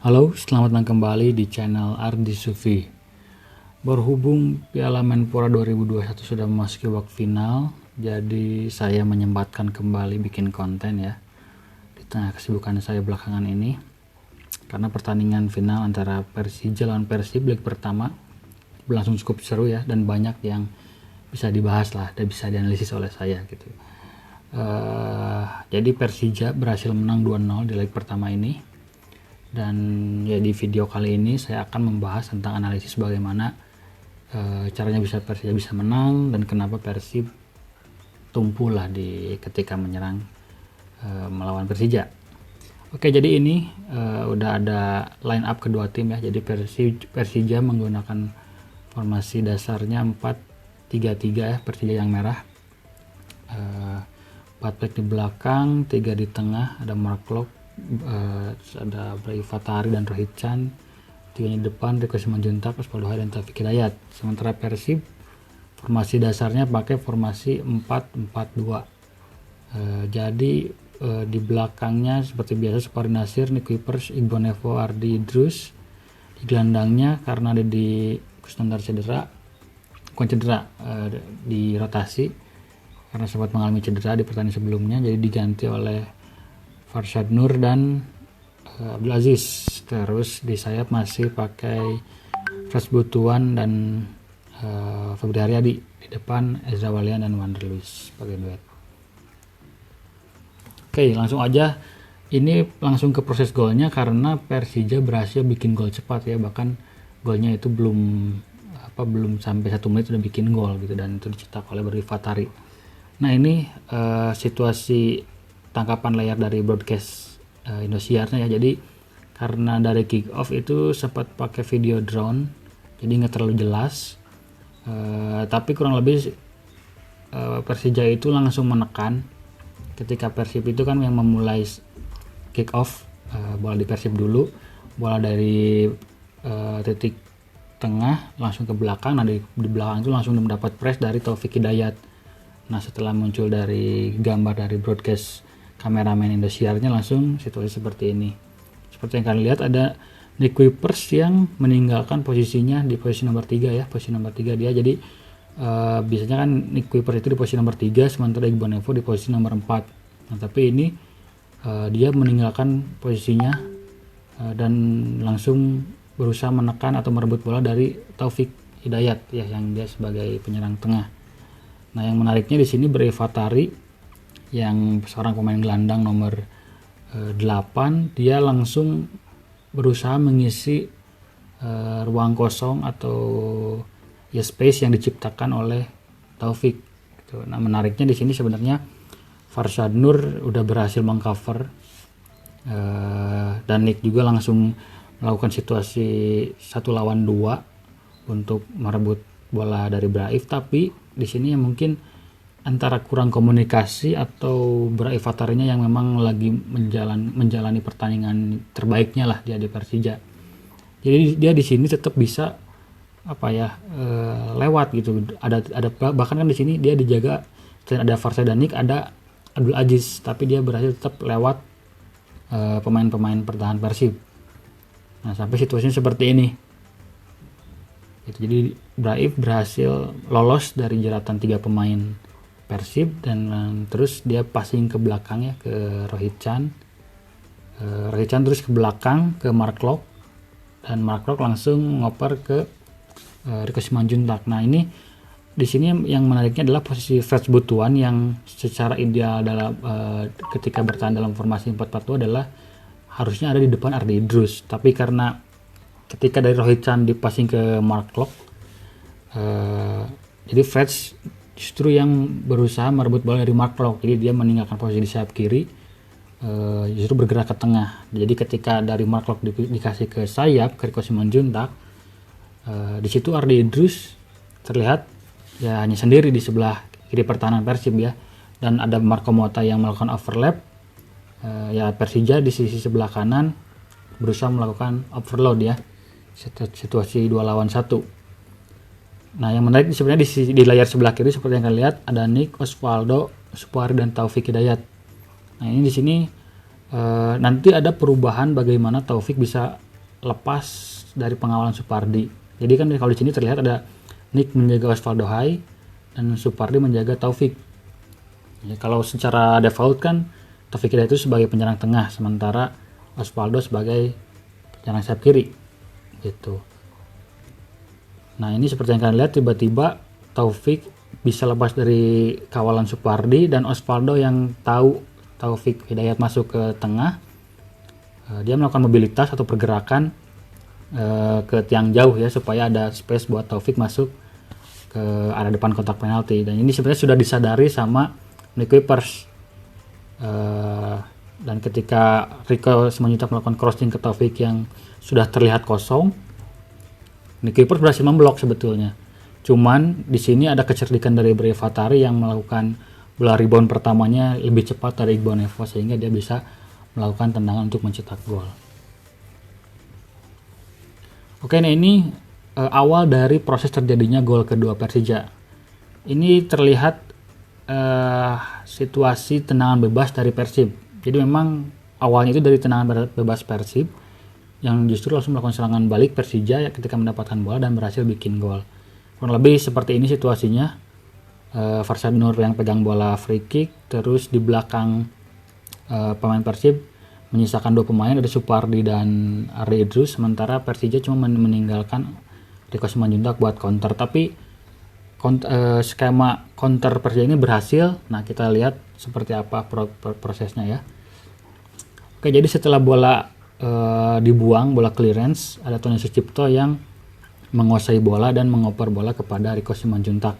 Halo, selamat datang kembali di channel Ardi Sufi. Berhubung Piala Menpora 2021 sudah memasuki babak final, jadi saya menyempatkan kembali bikin konten ya di tengah kesibukan saya belakangan ini. Karena pertandingan final antara Persija lawan Persib leg pertama berlangsung cukup seru ya, dan banyak yang bisa dibahas lah dan bisa dianalisis oleh saya gitu. Jadi Persija berhasil menang 2-0 di leg pertama ini. Dan ya di video kali ini saya akan membahas tentang analisis bagaimana caranya Persija bisa menang dan kenapa Persib tumpuh lah di ketika menyerang melawan Persija. Oke, jadi ini udah ada line up kedua tim ya. Jadi Persija menggunakan formasi dasarnya 4-3-3 ya, Persija yang merah. 4 back di belakang, 3 di tengah, ada Mark Locke, ada Ibrahim Fatahari dan Rohit Chan, 3 di depan Rico Simanjuntak, Osvaldo Hai dan Taufik Hidayat. Sementara Persib formasi dasarnya pakai formasi 4-4-2. Jadi di belakangnya seperti biasa Supari Nasir, Nick Kuipers, Iqbal Nevo, Ardi Idrus. Di gelandangnya karena ada di Kusnandar di rotasi karena sempat mengalami cedera di pertandingan sebelumnya, jadi diganti oleh Farshad Nur dan Abdul Aziz. Terus di sayap masih pakai Fras Butuan dan Febri Haryadi. Di depan Ezra Walian dan Wander Luiz sebagai duet. Oke, langsung aja. Ini langsung ke proses golnya karena Persija berhasil bikin gol cepat ya. Bahkan golnya itu belum sampai 1 menit sudah bikin gol gitu, dan itu dicetak oleh Ibrahim Fatahari. Nah, ini situasi tangkapan layar dari broadcast Indosiarnya ya. Jadi karena dari kick off itu sempat pakai video drone, jadi nggak terlalu jelas, tapi kurang lebih Persija itu langsung menekan ketika Persib itu kan yang memulai kick off. Bola di Persib dulu, bola dari titik tengah langsung ke belakang. Nah, di belakang itu langsung mendapat press dari Taufik Hidayat. Nah, setelah muncul dari gambar dari broadcast kameramen Indosiarnya, langsung situasi seperti ini. Seperti yang kalian lihat, ada Nick Kuipers yang meninggalkan posisinya di posisi nomor 3 ya, posisi nomor 3 dia. Jadi biasanya kan Nick Kuipers itu di posisi nomor 3, sementara Iqbal Nevo di posisi nomor 4. Nah, tapi ini dia meninggalkan posisinya dan langsung berusaha menekan atau merebut bola dari Taufik Hidayat ya, yang dia sebagai penyerang tengah. Nah, yang menariknya di sini Ibrahim Fatahari yang seorang pemain gelandang nomor 8, dia langsung berusaha mengisi ruang kosong atau ya space yang diciptakan oleh Taufik gitu. Nah, menariknya di sini sebenarnya Farshad Nur udah berhasil mengcover dan Nick juga langsung melakukan situasi 1 lawan 2 untuk merebut bola dari Braif, tapi di sini yang mungkin antara kurang komunikasi atau Ibrahim Fataharinya yang memang lagi menjalani pertandingan terbaiknya lah dia di Persija. Jadi dia di sini tetap bisa lewat gitu. Ada bahkan kan di sini dia dijaga, selain ada Farshad dan Nick, ada Abdul Aziz, tapi dia berhasil tetap lewat pemain-pemain pertahanan Persib. Nah, sampai situasinya seperti ini. Jadi Braif berhasil lolos dari jeratan 3 pemain Persib dan terus dia passing ke belakang ya ke Rohit Chan. Rohit Chan terus ke belakang ke Mark Locke dan Mark Locke langsung ngoper ke Rico Simanjuntak. Nah, ini di sini yang menariknya adalah posisi Fras Butuan yang secara ideal dalam ketika bertahan dalam formasi 4-4-2 adalah harusnya ada di depan Ardi Idrus, tapi karena ketika dari Rohit Chan dipassing ke Mark Locke, jadi Freds justru yang berusaha merebut bola dari Mark Locke. Jadi dia meninggalkan posisi di sayap kiri, justru bergerak ke tengah. Jadi ketika dari Mark Locke dikasih ke sayap ke Rico Simanjuntak, di situ Ardi Idrus terlihat ya hanya sendiri di sebelah kiri pertahanan Persib ya, dan ada Marco Motta yang melakukan overlap. Ya Persija di sisi sebelah kanan berusaha melakukan overload ya, situasi 2 lawan 1. Nah, yang menarik sebenarnya di layar sebelah kiri seperti yang kalian lihat ada Nick, Osvaldo, Supari dan Taufik Hidayat. Nah, ini di sini nanti ada perubahan bagaimana Taufik bisa lepas dari pengawalan Supardi. Jadi kan kalau di sini terlihat ada Nick menjaga Osvaldo Hai dan Supardi menjaga Taufik. Ya, kalau secara default kan Taufik Hidayat itu sebagai penyerang tengah, sementara Osvaldo sebagai penyerang sayap kiri gitu. Nah ini seperti yang kalian lihat, tiba-tiba Taufik bisa lepas dari kawalan Supardi dan Osvaldo yang tahu Taufik Hidayat masuk ke tengah, dia melakukan mobilitas atau pergerakan ke tiang jauh ya, supaya ada space buat Taufik masuk ke arah depan kotak penalti. Dan ini sebenarnya sudah disadari sama Nick Kuipers, dan ketika Rico Simanjuntak melakukan crossing ke Taufik yang sudah terlihat kosong, Nick Kuipers berhasil memblok sebetulnya. Cuman di sini ada kecerdikan dari Bray Fatari yang melakukan bola rebound pertamanya lebih cepat dari Iqbal Nevo, sehingga dia bisa melakukan tendangan untuk mencetak gol. Oke, nah ini awal dari proses terjadinya gol kedua Persija. Ini terlihat situasi tendangan bebas dari Persib. Jadi memang awalnya itu dari tendangan bebas Persib yang justru langsung melakukan serangan balik Persija ketika mendapatkan bola dan berhasil bikin gol. Kurang lebih seperti ini situasinya. Farsad Nur yang pegang bola free kick, terus di belakang pemain Persib menyisakan 2 pemain, ada Supardi dan Ardi Idrus, sementara Persija cuma meninggalkan Rico Simanjuntak buat counter. Tapi skema counter Persija ini berhasil. Nah kita lihat seperti apa prosesnya ya. Oke, jadi setelah bola dibuang, bola clearance, ada Tony Sucipto yang menguasai bola dan mengoper bola kepada Rico Simanjuntak.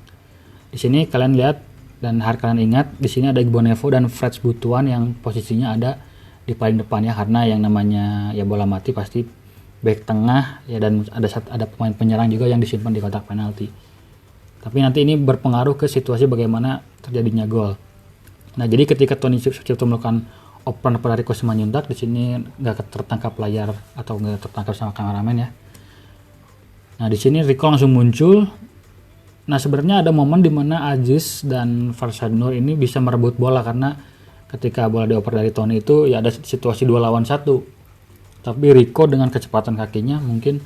Di sini kalian lihat dan harus kalian ingat, di sini ada Iqbal Nevo dan Freds Butuan yang posisinya ada di paling depannya, karena yang namanya ya bola mati pasti back tengah ya, dan ada pemain penyerang juga yang disimpan di kotak penalti. Tapi nanti ini berpengaruh ke situasi bagaimana terjadinya gol. Nah, jadi ketika Tony Sucipto melakukan operan kepada Rico Simanjuntak, di sini nggak tertangkap layar atau nggak tertangkap sama kameramen ya. Nah, di sini Rico langsung muncul. Nah, sebenarnya ada momen di mana Aziz dan Farsad Nur ini bisa merebut bola, karena ketika bola dioper dari Tony itu ya ada situasi 2 lawan 1. Tapi Rico dengan kecepatan kakinya mungkin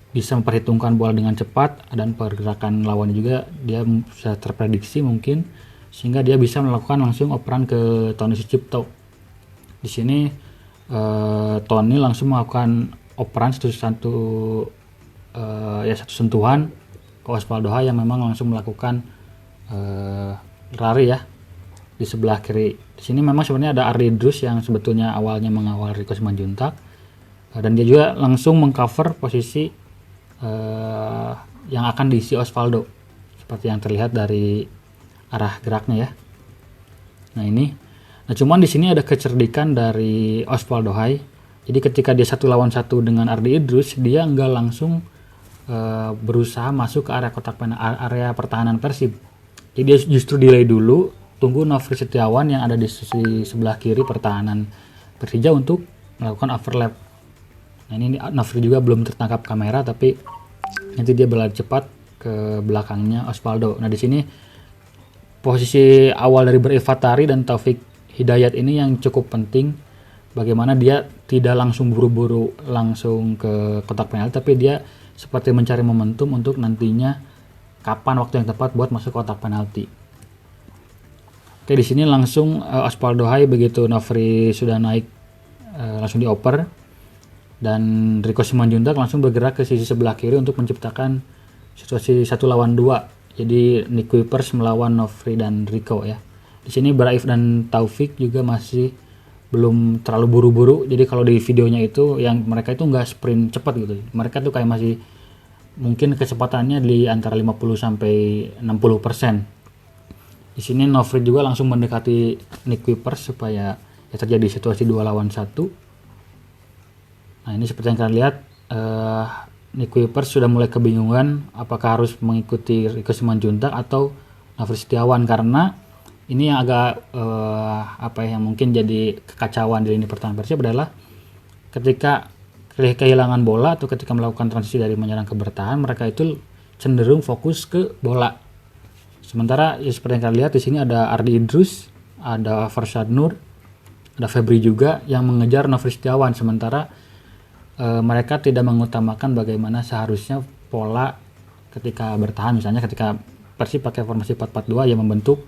bisa memperhitungkan bola dengan cepat, dan pergerakan lawan juga dia bisa terprediksi mungkin, sehingga dia bisa melakukan langsung operan ke Tony Sucipto. Di sini Tony langsung melakukan operan satu sentuhan ke Osvaldo Hai yang memang langsung melakukan lari ya di sebelah kiri. Di sini memang sebenarnya ada Ardi Idrus yang sebetulnya awalnya mengawal Rico Simanjuntak, dan dia juga langsung mengcover posisi yang akan diisi Osvaldo, seperti yang terlihat dari arah geraknya ya. Nah ini, cuman di sini ada kecerdikan dari Osvaldo Hai. Jadi ketika dia 1 lawan 1 dengan Ardi Idrus, dia nggak langsung berusaha masuk ke area area pertahanan Persib. Jadi dia justru delay dulu, tunggu Nofri Setiawan yang ada di sisi sebelah kiri pertahanan Persija untuk melakukan overlap. Nah ini Nofri juga belum tertangkap kamera, tapi nanti dia berlari cepat ke belakangnya Osvaldo. Nah di sini posisi awal dari Bray Fatari dan Taufik Hidayat ini yang cukup penting, bagaimana dia tidak langsung buru-buru langsung ke kotak penalti, tapi dia seperti mencari momentum untuk nantinya kapan waktu yang tepat buat masuk kotak penalti. Oke, di sini langsung Osvaldo Hai begitu Nofri sudah naik langsung dioper, dan Rico Simanjuntak langsung bergerak ke sisi sebelah kiri untuk menciptakan situasi 1 lawan 2. Jadi Nick Kuipers melawan Nofri dan Rico ya. Di sini Braif dan Taufik juga masih belum terlalu buru-buru. Jadi kalau di videonya itu yang mereka itu nggak sprint cepat gitu. Mereka tuh kayak masih mungkin kecepatannya di antara 50 sampai 60%. Di sini Nofri juga langsung mendekati Nick Kuipers supaya ya terjadi situasi 2 lawan 1. Nah, ini seperti yang kalian lihat, Nick Kuipers sudah mulai kebingungan apakah harus mengikuti Rico Simanjuntak atau Nofri Setiawan, karena ini yang agak yang mungkin jadi kekacauan di lini pertahanan Persib adalah ketika kehilangan bola atau ketika melakukan transisi dari menyerang ke bertahan, mereka itu cenderung fokus ke bola. Sementara ya seperti yang kalian lihat di sini ada Ardi Idrus, ada Farsad Nur, ada Febri juga yang mengejar Nofri Setiawan, sementara mereka tidak mengutamakan bagaimana seharusnya pola ketika bertahan. Misalnya ketika Persib pakai formasi 4-4-2 yang membentuk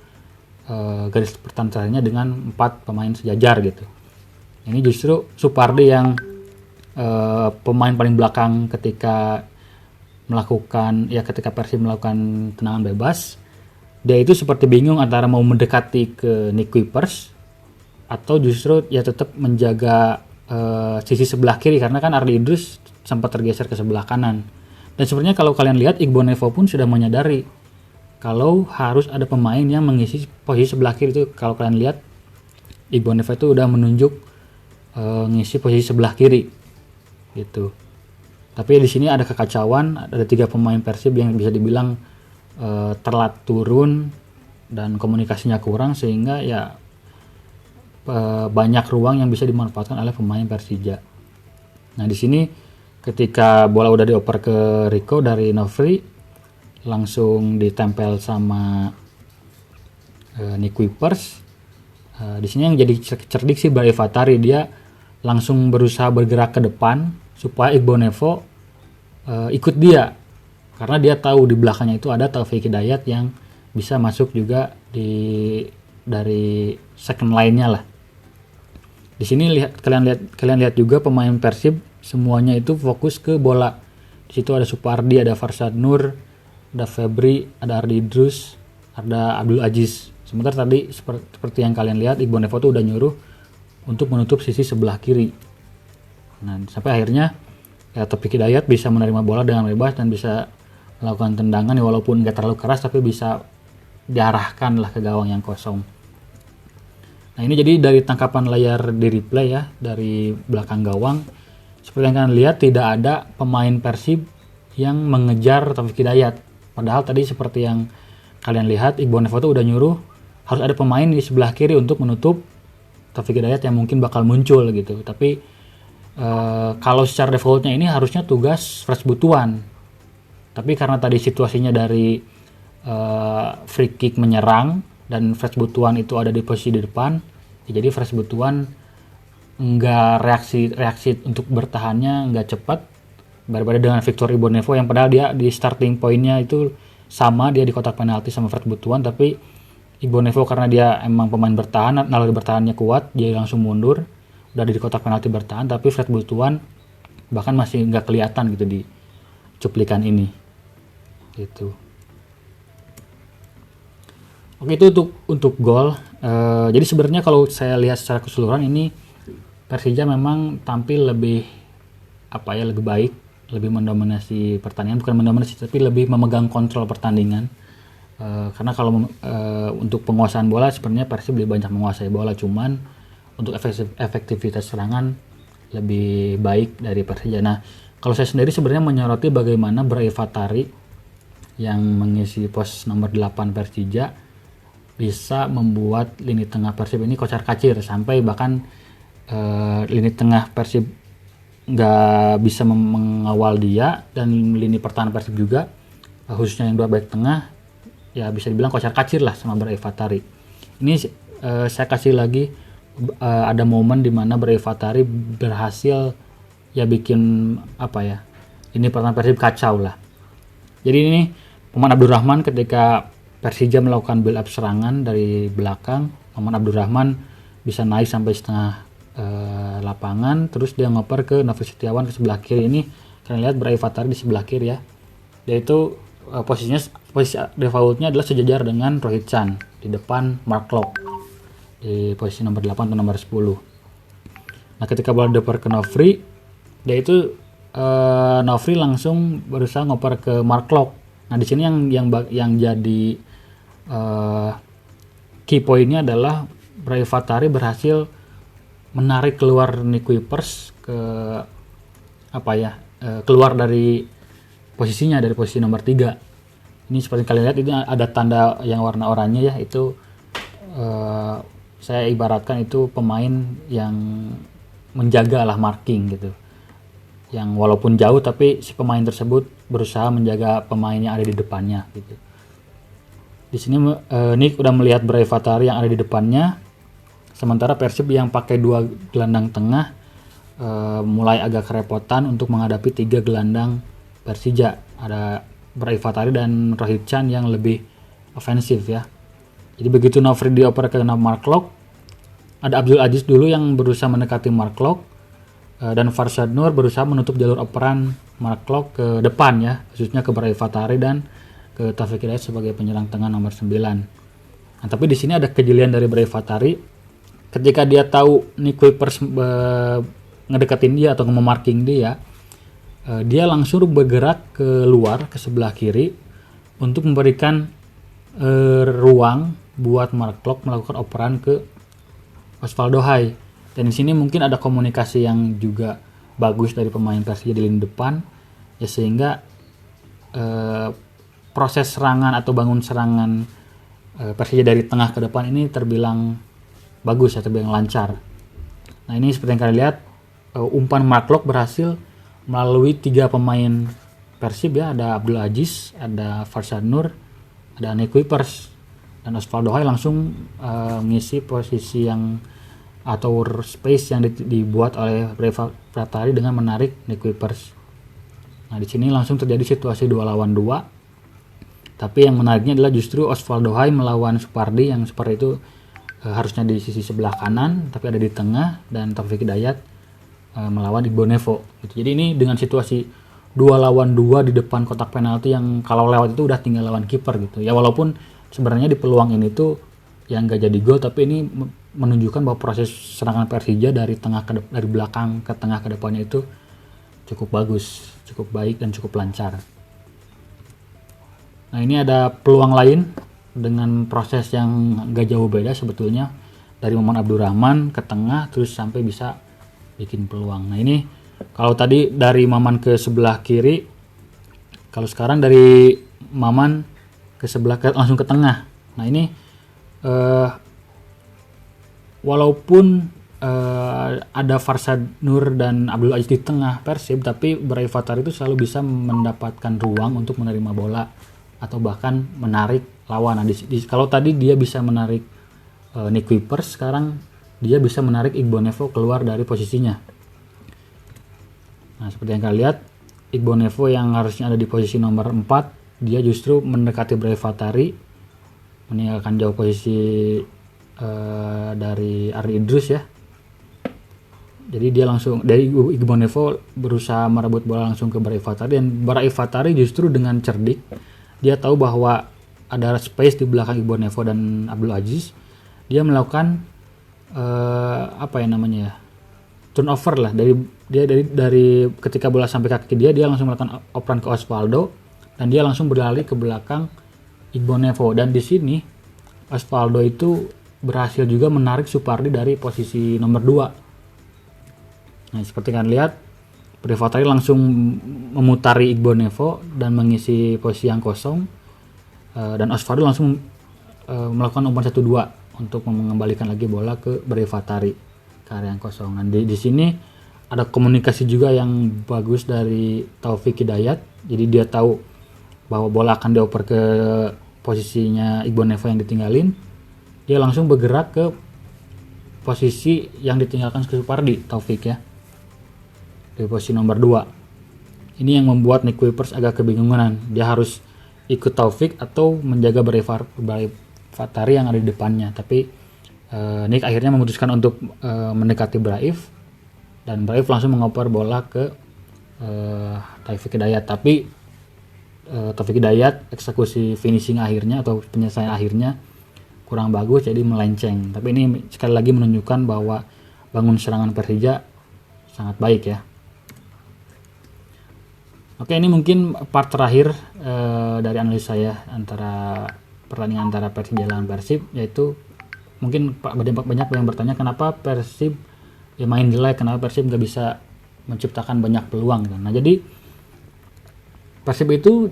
garis pertahanannya dengan 4 pemain sejajar gitu. Ini justru Supardi yang pemain paling belakang ketika Persib melakukan tendangan bebas, dia itu seperti bingung antara mau mendekati ke Nick Kuipers atau justru ya tetap menjaga sisi sebelah kiri, karena kan Ardi Idrus sempat tergeser ke sebelah kanan. Dan sebenarnya kalau kalian lihat, Iqbal Nevo pun sudah menyadari kalau harus ada pemain yang mengisi posisi sebelah kiri itu. Kalau kalian lihat, Iqbal Nevo itu udah menunjuk ngisi posisi sebelah kiri gitu. Tapi di sini ada kekacauan, ada 3 pemain Persib yang bisa dibilang telat turun dan komunikasinya kurang, sehingga ya banyak ruang yang bisa dimanfaatkan oleh pemain Persija. Nah di sini ketika bola udah dioper ke Rico dari Nofri, langsung ditempel sama Nick Kuipers. Di sini yang jadi cerdik sih Bae Fatari, dia langsung berusaha bergerak ke depan supaya Iqbal Nevo ikut dia, karena dia tahu di belakangnya itu ada Taufik Hidayat yang bisa masuk juga dari second line-nya lah. Di sini kalian lihat juga pemain Persib semuanya itu fokus ke bola. Di situ ada Supardi, ada Farsad Nur, ada Febri, ada Ardi Idrus, ada Abdul Aziz. Sementara tadi seperti yang kalian lihat, Iqbal Nevo tuh udah nyuruh untuk menutup sisi sebelah kiri. Nah, sampai akhirnya ya Taufik Hidayat bisa menerima bola dengan bebas dan bisa melakukan tendangan ya, walaupun nggak terlalu keras tapi bisa diarahkan lah ke gawang yang kosong. Nah ini jadi dari tangkapan layar di replay ya, dari belakang gawang, seperti yang kalian lihat tidak ada pemain Persib yang mengejar Taufik Hidayat. Padahal tadi seperti yang kalian lihat, Iqbal Nevo udah nyuruh harus ada pemain di sebelah kiri untuk menutup Taufik Hidayat yang mungkin bakal muncul gitu. Tapi kalau secara defaultnya ini harusnya tugas Fresh Butuan. Tapi karena tadi situasinya dari free kick menyerang dan Fresh Butuan itu ada di posisi di depan, ya jadi Fresh Butuan nggak reaksi untuk bertahannya nggak cepat, berbeda dengan Victor Iqbal Nevo yang padahal dia di starting pointnya itu sama, dia di kotak penalti sama Fresh Butuan, tapi Iqbal Nevo karena dia emang pemain bertahan, naluri bertahannya kuat, dia langsung mundur, udah di kotak penalti bertahan, tapi Fresh Butuan bahkan masih nggak kelihatan gitu di cuplikan ini gitu. Oke, itu untuk gol. Jadi sebenarnya kalau saya lihat secara keseluruhan ini Persija memang tampil lebih lebih baik, lebih mendominasi pertandingan, bukan mendominasi tapi lebih memegang kontrol pertandingan. Karena kalau untuk penguasaan bola sebenarnya Persib lebih banyak menguasai bola, cuman untuk efektivitas serangan lebih baik dari Persija. Nah, kalau saya sendiri sebenarnya menyoroti bagaimana Bae Fatari yang mengisi pos nomor 8 Persija bisa membuat lini tengah Persib ini kocar-kacir, sampai bahkan lini tengah Persib nggak bisa mengawal dia, dan lini pertahanan Persib juga khususnya yang 2 back tengah ya bisa dibilang kocar-kacir lah sama Bae Fatari. Ini saya kasih lagi ada momen di mana Bae Fatari berhasil ya bikin ini pertahanan Persib kacau lah. Jadi ini Maman Abdurrahman ketika Persija melakukan build up serangan dari belakang, Maman Abdurrahman bisa naik sampai setengah lapangan, terus dia ngoper ke Nofri Setiawan ke sebelah kiri. Ini kalian lihat Bae Fatari di sebelah kiri ya, dia itu posisi defaultnya adalah sejajar dengan Rohit Chan di depan Mark Locke di posisi nomor 8 atau nomor 10. Nah ketika bola dioper ke Nofri, dia itu Nofri langsung berusaha ngoper ke Mark Locke. Nah di sini yang jadi key pointnya adalah Bae Fatari berhasil menarik keluar Nick Kuipers keluar dari posisinya, dari posisi nomor 3. Ini seperti kalian lihat itu ada tanda yang warna oranye ya, itu saya ibaratkan itu pemain yang menjaga lah marking gitu, yang walaupun jauh tapi si pemain tersebut berusaha menjaga pemain yang ada di depannya gitu. Di sini Nick udah melihat Bae Fatari yang ada di depannya, sementara Persib yang pakai 2 gelandang tengah mulai agak kerepotan untuk menghadapi 3 gelandang Persija. Ada Brai Fatari dan Rohit Chan yang lebih ofensif ya. Jadi begitu Nofri dioper ke Mark Locke, ada Abdul Aziz dulu yang berusaha mendekati Mark Locke, dan Farshad Nur berusaha menutup jalur operan Mark Locke ke depan ya, khususnya ke Brai Fatari dan ke Taufik Hidayat sebagai penyerang tengah nomor 9. Nah, tapi di sini ada kejelian dari Brai Fatari ketika dia tahu Nick Kuipers ngedekatin dia atau memarking dia, dia langsung bergerak ke luar ke sebelah kiri untuk memberikan ruang buat Mark Locke melakukan operan ke Osvaldo Hai. Dan di sini mungkin ada komunikasi yang juga bagus dari pemain Persija di lini depan ya, sehingga proses serangan atau bangun serangan Persija dari tengah ke depan ini terbilang bagus ya, terbilang lancar. Nah, ini seperti yang kalian lihat, umpan Mark Locke berhasil melalui 3 pemain Persib ya, ada Abdul Aziz, ada Farshad Nur, ada Nick Kuipers, dan Osvaldo Hai langsung mengisi posisi yang atau space yang dibuat oleh Brai Fatari dengan menarik Nick Kuipers. Nah, di sini langsung terjadi situasi 2 lawan 2. Tapi yang menariknya adalah justru Osvaldo Hai melawan Supardi yang seperti itu harusnya di sisi sebelah kanan tapi ada di tengah, dan Taufik Hidayat melawan Igbo Nevo gitu. Jadi ini dengan situasi 2 lawan 2 di depan kotak penalti yang kalau lewat itu udah tinggal lawan kiper gitu. Ya walaupun sebenarnya di peluang ini tuh yang gak jadi gol, tapi ini menunjukkan bahwa proses serangan Persija dari dari belakang ke tengah ke depannya itu cukup bagus, cukup baik dan cukup lancar. Nah, ini ada peluang lain dengan proses yang gak jauh beda sebetulnya, dari Maman Abdurrahman ke tengah terus sampai bisa bikin peluang. Nah, ini kalau tadi dari Maman ke sebelah kiri, kalau sekarang dari Maman ke sebelah langsung ke tengah. Nah, ini walaupun ada Farshad Nur dan Abdul Aziz di tengah Persib, tapi Brai Fatari itu selalu bisa mendapatkan ruang untuk menerima bola atau bahkan menarik lawan. Nah, kalau tadi dia bisa menarik Nick Kuipers, sekarang dia bisa menarik Igbo Nevo keluar dari posisinya. Nah, seperti yang kalian lihat, Igbo Nevo yang harusnya ada di posisi nomor 4, dia justru mendekati Brai Fatari, meninggalkan jauh posisi dari Ardi Idrus ya. Jadi dia langsung dari Igbo Nevo berusaha merebut bola langsung ke Brai Fatari, dan Brai Fatari justru dengan cerdik dia tahu bahwa ada space di belakang Igbo Nevo dan Abdul Aziz. Dia melakukan turnover lah, dari ketika bola sampai kaki dia langsung melakukan operan ke Osvaldo dan dia langsung berlari ke belakang Igbo Nevo. Dan di sini Osvaldo itu berhasil juga menarik Supardi dari posisi nomor 2. Nah, seperti kalian lihat, Brai Fatari langsung memutari Igbo Nevo dan mengisi posisi yang kosong, dan Osvaldo langsung melakukan umpan 1-2 untuk mengembalikan lagi bola ke Brai Fatari ke area yang kosong. Nah, di sini ada komunikasi juga yang bagus dari Taufik Hidayat. Jadi dia tahu bahwa bola akan dioper ke posisinya Igbo Nevo yang ditinggalin. Dia langsung bergerak ke posisi yang ditinggalkan ke Supardi, Taufik ya, di posisi nomor 2. Ini yang membuat Nick Kuipers agak kebingungan. Dia harus ikut Taufik atau menjaga Brai Fatari yang ada di depannya. Tapi Nick akhirnya memutuskan untuk mendekati Braif, dan Braif langsung mengoper bola ke Taufik Hidayat. Tapi Taufik Hidayat eksekusi finishing akhirnya atau penyelesaian akhirnya kurang bagus, jadi melenceng. Tapi ini sekali lagi menunjukkan bahwa bangun serangan Persija sangat baik ya. Oke, ini mungkin part terakhir dari analisa saya antara pertandingan antara Persija lawan Persib, yaitu mungkin banyak yang bertanya kenapa Persib main jelek, kenapa Persib nggak bisa menciptakan banyak peluang. Nah, jadi Persib itu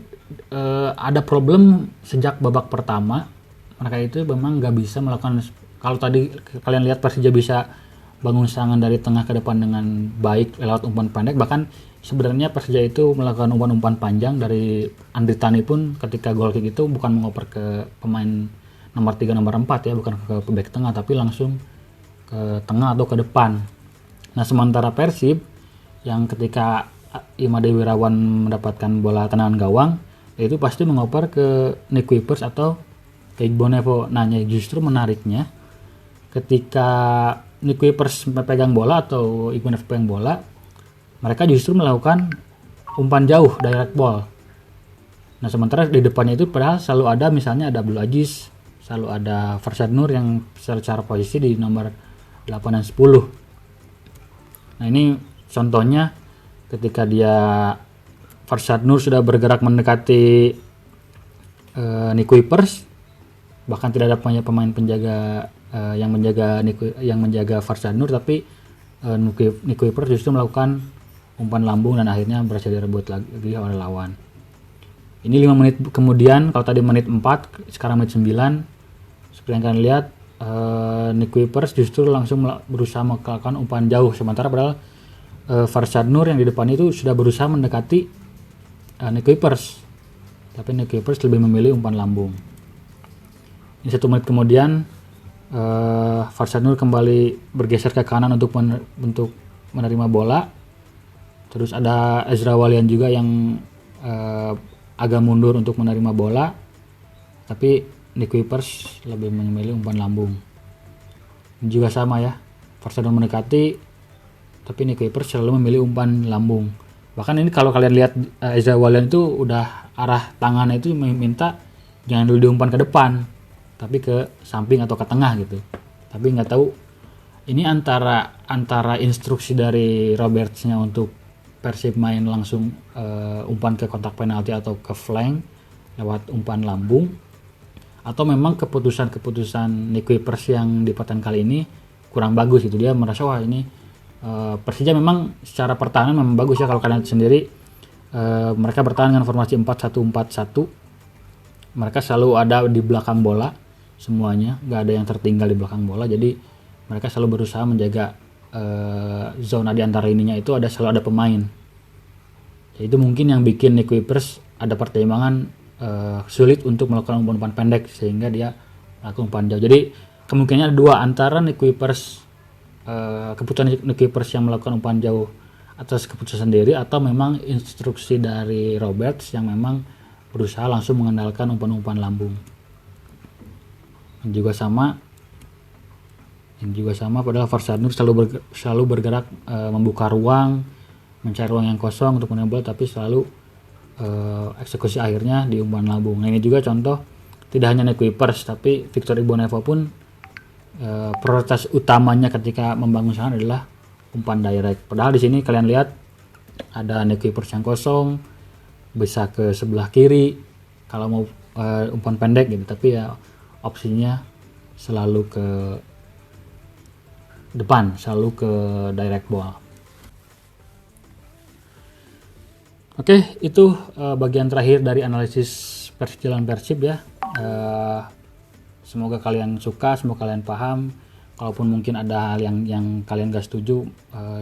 ada problem sejak babak pertama. Mereka itu memang nggak bisa melakukan, kalau tadi kalian lihat Persija bisa bangun serangan dari tengah ke depan dengan baik lewat umpan pendek. Bahkan sebenarnya Persija itu melakukan umpan-umpan panjang dari Andri Tani pun ketika gol kick itu bukan mengoper ke pemain nomor 3 nomor 4 ya, bukan ke back tengah, tapi langsung ke tengah atau ke depan. Nah, sementara Persib yang ketika Imade Wirawan mendapatkan bola tendangan gawang, itu pasti mengoper ke Nick Kuipers atau ke Iqbal Nevo. Nah, justru menariknya ketika Nick Kuipers memegang bola atau Iqbal Nevo pegang bola, mereka justru melakukan umpan jauh direct ball. Nah, sementara di depannya itu padahal selalu ada, misalnya ada Abdul Aziz, selalu ada Farshad Nur yang secara posisi di nomor 8 dan 10. Nah, ini contohnya ketika Farshad Nur sudah bergerak mendekati Nick Kuipers, bahkan tidak ada pemain penjaga yang menjaga Farshad Nur, tapi Nick Kuipers justru melakukan umpan lambung dan akhirnya berhasil direbut lagi oleh lawan. Ini 5 menit kemudian, kalau tadi menit 4, sekarang menit 9. Seperti yang kalian lihat, Nick Kuipers justru langsung berusaha melakukan umpan jauh, sementara padahal Farshad Nur yang di depan itu sudah berusaha mendekati Nick Kuipers, tapi Nick Kuipers lebih memilih umpan lambung. Ini 1 menit kemudian, Farshad Nur kembali bergeser ke kanan untuk menerima bola. Terus ada Ezra Walian juga yang agak mundur untuk menerima bola, tapi Nick Kuipers lebih memilih umpan lambung. Ini juga sama ya, Farshad Nur mendekati, tapi Nick Kuipers selalu memilih umpan lambung. Bahkan ini kalau kalian lihat, Ezra Walian itu udah arah tangannya itu minta jangan dulu diumpan ke depan, tapi ke samping atau ke tengah gitu. Tapi nggak tahu ini antara instruksi dari Robertsnya untuk Persib main langsung umpan ke kotak penalti atau ke flank lewat umpan lambung, atau memang keputusan Nick Kuipers yang di pertandingan kali ini kurang bagus gitu. Dia merasa wah ini Persija memang secara pertahanan memang bagus ya. Kalau kalian sendiri, mereka bertahan dengan formasi 4-1-4-1. Mereka selalu ada di belakang bola semuanya, nggak ada yang tertinggal di belakang bola. Jadi mereka selalu berusaha menjaga zona di antara ininya itu selalu ada pemain. Itu mungkin yang bikin Nick Kuipers ada pertimbangan sulit untuk melakukan umpan pendek, sehingga dia melakukan umpan jauh. Jadi kemungkinannya ada dua, antara Nick Kuipers keputusan Nick Kuipers yang melakukan umpan jauh atas keputusan sendiri, atau memang instruksi dari Roberts yang memang berusaha langsung mengandalkan umpan-umpan lambung. Yang juga sama padahal Farshad Nur selalu bergerak membuka ruang, mencari ruang yang kosong untuk menembak, tapi selalu eksekusi akhirnya di umpan lambung. Nah, ini juga contoh tidak hanya Nick Kuipers, tapi Victor Iqbal Nevo pun prioritas utamanya ketika membangun serangan adalah umpan direct. Padahal di sini kalian lihat ada Nick Kuipers yang kosong, bisa ke sebelah kiri kalau mau umpan pendek gitu, tapi ya opsinya selalu ke depan, selalu ke direct ball. Oke, itu bagian terakhir dari analisis Persib ya. Semoga kalian suka, semoga kalian paham. Kalaupun mungkin ada hal yang kalian gak setuju,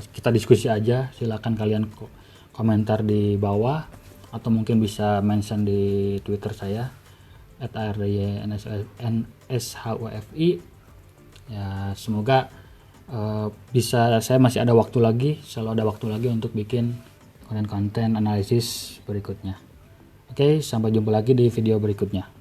kita diskusi aja. Silakan kalian komentar di bawah, atau mungkin bisa mention di Twitter saya @ardyNSHWFI. Ya, semoga saya masih ada waktu lagi, selalu ada waktu lagi untuk bikin konten-konten analisis berikutnya. Oke, sampai jumpa lagi di video berikutnya.